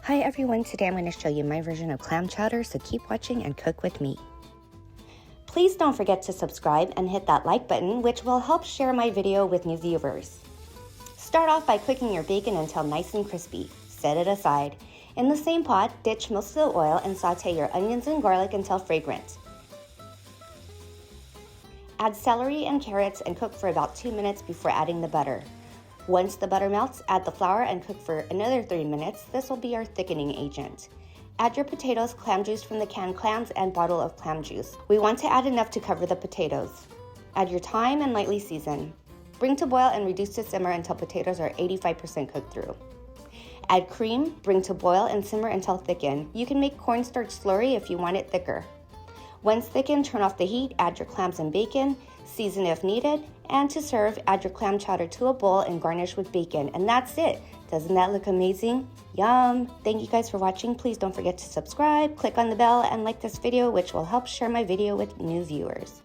Hi everyone, today I'm going to show you my version of clam chowder, so keep watching and cook with me. Please don't forget to subscribe and hit that like button, which will help share my video with new viewers. Start off by cooking your bacon until nice and crispy. Set it aside. In the same pot, ditch most of the oil and saute your onions and garlic until fragrant. Add celery and carrots and cook for about 2 minutes before adding the butter. Once the butter melts, add the flour and cook for another 3 minutes. This will be our thickening agent. Add your potatoes, clam juice from the canned clams, and bottle of clam juice. We want to add enough to cover the potatoes. Add your thyme and lightly season. Bring to boil and reduce to simmer until potatoes are 85% cooked through. Add cream, bring to boil, and simmer until thickened. You can make cornstarch slurry if you want it thicker. Once thickened, turn off the heat, add your clams and bacon, season if needed, and to serve, add your clam chowder to a bowl and garnish with bacon. And that's it. Doesn't that look amazing? Yum! Thank you guys for watching. Please don't forget to subscribe, click on the bell, and like this video, which will help share my video with new viewers.